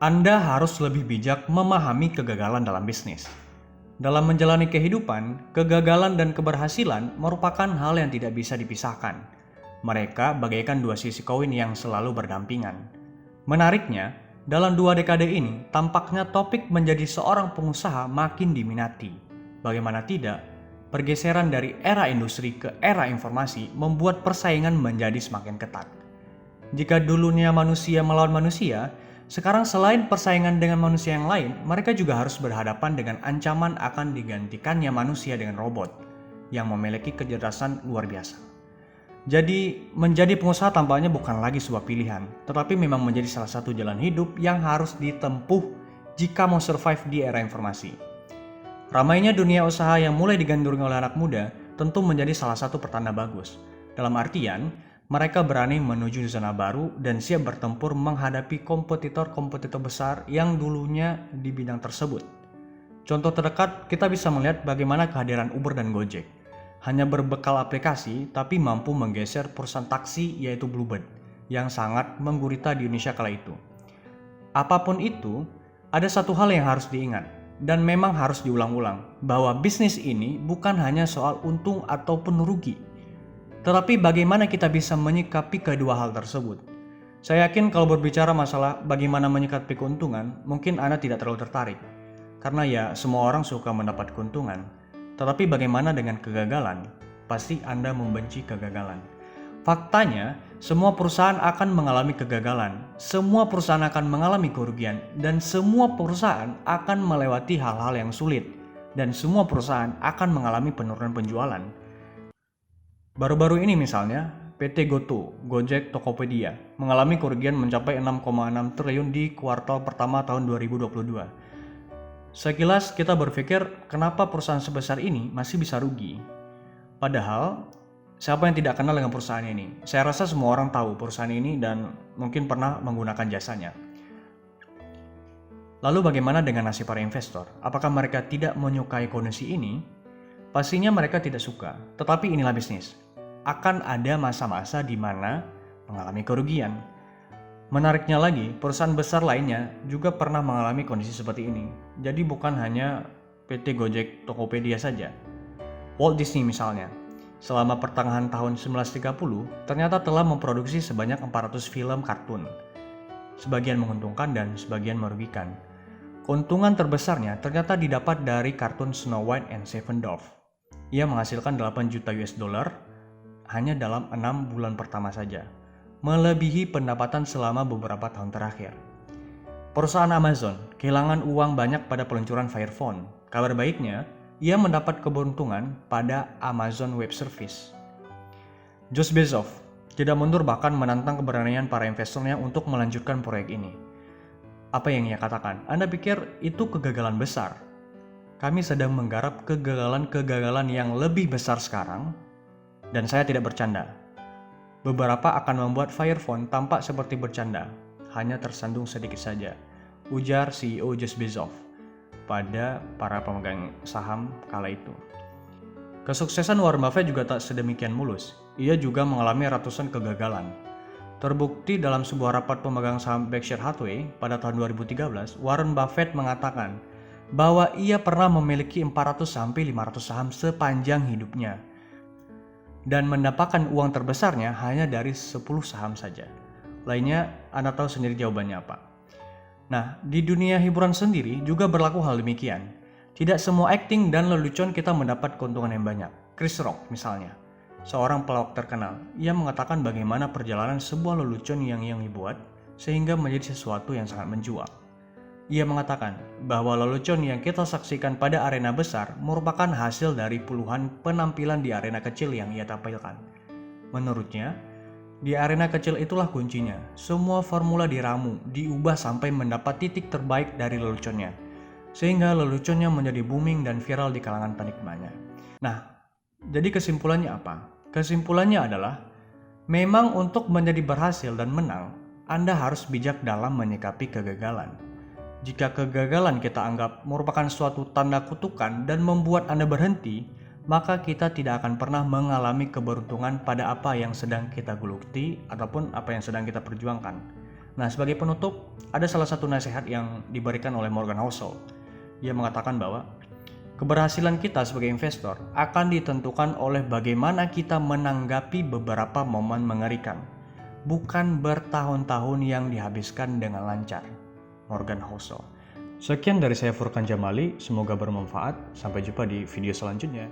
Anda harus lebih bijak memahami kegagalan dalam bisnis. Dalam menjalani kehidupan, kegagalan dan keberhasilan merupakan hal yang tidak bisa dipisahkan. Mereka bagaikan dua sisi koin yang selalu berdampingan. Menariknya, dalam 2 dekade ini, tampaknya topik menjadi seorang pengusaha makin diminati. Bagaimana tidak, pergeseran dari era industri ke era informasi membuat persaingan menjadi semakin ketat. Jika dulunya manusia melawan manusia, sekarang selain persaingan dengan manusia yang lain, mereka juga harus berhadapan dengan ancaman akan digantikannya manusia dengan robot yang memiliki kecerdasan luar biasa. Jadi, menjadi pengusaha tampaknya bukan lagi sebuah pilihan, tetapi memang menjadi salah satu jalan hidup yang harus ditempuh jika mau survive di era informasi. Ramainya dunia usaha yang mulai digandrungi oleh anak muda tentu menjadi salah satu pertanda bagus. Dalam artian, mereka berani menuju zona baru dan siap bertempur menghadapi kompetitor-kompetitor besar yang dulunya di bidang tersebut. Contoh terdekat, kita bisa melihat bagaimana kehadiran Uber dan Gojek. Hanya berbekal aplikasi, tapi mampu menggeser perusahaan taksi yaitu Bluebird, yang sangat menggurita di Indonesia kala itu. Apapun itu, ada satu hal yang harus diingat, dan memang harus diulang-ulang, bahwa bisnis ini bukan hanya soal untung ataupun rugi, tetapi bagaimana kita bisa menyikapi kedua hal tersebut. Saya yakin kalau berbicara masalah bagaimana menyikapi keuntungan, mungkin Anda tidak terlalu tertarik. Karena ya semua orang suka mendapat keuntungan. Tetapi bagaimana dengan kegagalan? Pasti Anda membenci kegagalan. Faktanya, semua perusahaan akan mengalami kegagalan. Semua perusahaan akan mengalami kerugian. Dan semua perusahaan akan melewati hal-hal yang sulit. Dan semua perusahaan akan mengalami penurunan penjualan. Baru-baru ini misalnya, PT GoTo, Gojek Tokopedia, mengalami kerugian mencapai 6,6 triliun di kuartal pertama tahun 2022. Sekilas kita berpikir, kenapa perusahaan sebesar ini masih bisa rugi? Padahal, siapa yang tidak kenal dengan perusahaan ini? Saya rasa semua orang tahu perusahaan ini dan mungkin pernah menggunakan jasanya. Lalu bagaimana dengan nasib para investor? Apakah mereka tidak menyukai kondisi ini? Pastinya mereka tidak suka, tetapi inilah bisnis. Akan ada masa-masa di mana mengalami kerugian. Menariknya lagi, perusahaan besar lainnya juga pernah mengalami kondisi seperti ini. Jadi bukan hanya PT Gojek Tokopedia saja. Walt Disney misalnya, selama pertengahan tahun 1930 ternyata telah memproduksi sebanyak 400 film kartun. Sebagian menguntungkan dan sebagian merugikan. Keuntungan terbesarnya ternyata didapat dari kartun Snow White and Seven Dwarfs. Ia menghasilkan 8 juta US dollar hanya dalam 6 bulan pertama saja, melebihi pendapatan selama beberapa tahun terakhir. Perusahaan Amazon kehilangan uang banyak pada peluncuran Fire Phone. Kabar baiknya, ia mendapat keberuntungan pada Amazon Web Service. Jeff Bezos tidak mundur bahkan menantang keberanian para investornya untuk melanjutkan proyek ini. Apa yang ia katakan? Anda pikir itu kegagalan besar? Kami sedang menggarap kegagalan-kegagalan yang lebih besar sekarang. Dan saya tidak bercanda. Beberapa akan membuat Fire Phone tampak seperti bercanda, hanya tersandung sedikit saja, ujar CEO Jeff Bezos pada para pemegang saham kala itu. Kesuksesan Warren Buffett juga tak sedemikian mulus. Ia juga mengalami ratusan kegagalan. Terbukti dalam sebuah rapat pemegang saham Berkshire Hathaway pada tahun 2013, Warren Buffett mengatakan bahwa ia pernah memiliki 400-500 saham sepanjang hidupnya. Dan mendapatkan uang terbesarnya hanya dari 10 saham saja. Lainnya, Anda tahu sendiri jawabannya apa. Nah, di dunia hiburan sendiri juga berlaku hal demikian. Tidak semua akting dan lelucon kita mendapat keuntungan yang banyak. Chris Rock misalnya, seorang pelawak terkenal, ia mengatakan bagaimana perjalanan sebuah lelucon yang dibuat sehingga menjadi sesuatu yang sangat menjual. Ia mengatakan bahwa lelucon yang kita saksikan pada arena besar merupakan hasil dari puluhan penampilan di arena kecil yang ia tampilkan. Menurutnya, di arena kecil itulah kuncinya. Semua formula diramu, diubah sampai mendapat titik terbaik dari leluconnya. Sehingga leluconnya menjadi booming dan viral di kalangan penikmatnya. Nah, jadi kesimpulannya apa? Kesimpulannya adalah, memang untuk menjadi berhasil dan menang, Anda harus bijak dalam menyikapi kegagalan. Jika kegagalan kita anggap merupakan suatu tanda kutukan dan membuat Anda berhenti, maka kita tidak akan pernah mengalami keberuntungan pada apa yang sedang kita geluti ataupun apa yang sedang kita perjuangkan. Nah, sebagai penutup, ada salah satu nasihat yang diberikan oleh Morgan Housel. Dia mengatakan bahwa keberhasilan kita sebagai investor akan ditentukan oleh bagaimana kita menanggapi beberapa momen mengerikan, bukan bertahun-tahun yang dihabiskan dengan lancar. Morgan Housel. Sekian dari saya Furkan Jamali, semoga bermanfaat. Sampai jumpa di video selanjutnya.